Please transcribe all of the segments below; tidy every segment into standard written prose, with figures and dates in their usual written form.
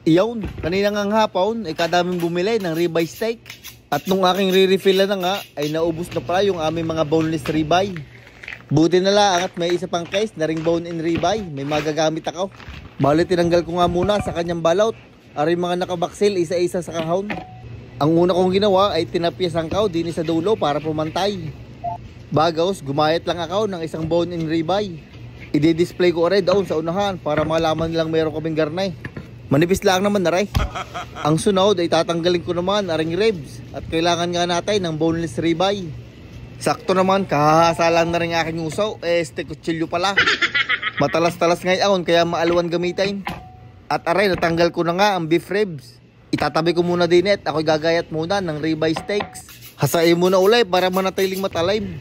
Iyon, kanina ngang hapon ay kadaming bumili ng ribeye steak. At nung aking re-refill na nga ay naubos na pala yung aming mga boneless ribeye. Buti na lang at may isa pang case na ring bone in ribeye, may magagamit ako. Bali tinanggal ko nga muna sa kanyang balot. Ari mga nakabaksil isa-isa sa kahon. Ang una kong ginawa ay tinapyas ang kaw din sa dulo para pumantay. Bagos, gumayat lang ako ng isang bone in ribeye. I-display ko rin doon sa unahan para malaman nilang meron kaming garnay. Manipis lang naman na rin. Ang sunod ay tatanggalin ko naman aring ribs at kailangan nga natin ng boneless ribeye. Sakto naman, kahahasalan na rin aking uso. Este kutsilyo pala. Matalas-talas ngayon kaya maalwan gamitin. At aray, natanggal ko na nga ang beef ribs. Itatabi ko muna din at ako'y gagayat muna ng ribeye steaks. Hasain muna ulay para manatiling matalim.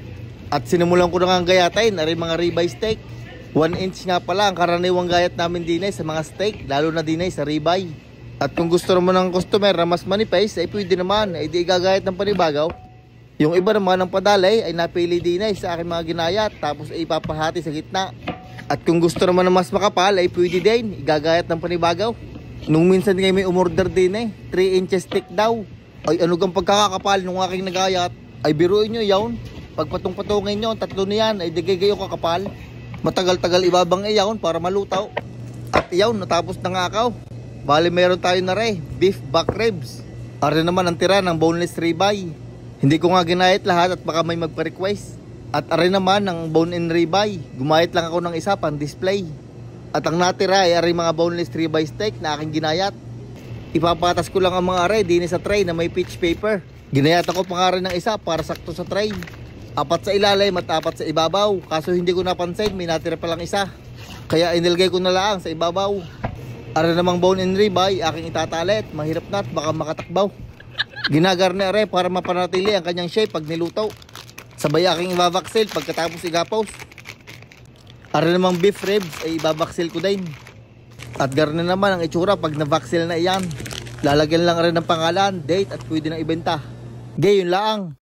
At sinimulan ko na nga ang gayatin aray mga ribeye steak. 1 inch nga pala ang karaniwang gayat namin dinay sa mga steak, lalo na dinay sa ribeye. At kung gusto naman ng customer na mas manipis, ay pwede naman, ay di gagayat ng panibagaw. Yung iba naman ng padalay ay napili dinay sa aking mga ginayat, tapos ay ipapahati sa gitna. At kung gusto naman ng mas makapal, ay pwede din, igagayat ng panibagaw. Nung minsan ngay may umorder din 3 inches steak daw. Ay ano gang pagkakakapal nung aking nagayat, ay biruin nyo yawn. Pagpatong-patungin nyo, 3 na yan, ay digay-gayo kakapal. Matagal-tagal ibabang iyawn para malutaw. At iyawn, natapos na nga ako. Bali meron tayo na rin, beef back ribs. Ari naman ang tira ng boneless ribeye. Hindi ko nga ginayat lahat at baka may magpa-request. At ari naman ng bone in ribeye. Gumayat lang ako ng isa pang display. At ang natira ay ari mga boneless ribeye steak na aking ginayat. Ipapatas ko lang ang mga ari din sa tray na may pitch paper. Ginayat ako pa nga rin ng isa para sakto sa tray. 4 sa ilalim at 4 sa ibabaw. Kaso hindi ko napansin, may natira pa lang isa. Kaya inilagay ko na lang sa ibabaw. Ara namang bone in ribeye, aking itatalit. Mahirap na at baka makatakbaw. Ginagarne are para mapanatili ang kanyang shape pag niluto. Sabay aking ibabaksil pagkatapos igapos. Ara namang beef ribs ay ibabaksil ko din. At garne naman ang itsura pag nabaksil na iyan. Lalagyan lang rin ng pangalan, date at pwede na ibenta. Gayon lang.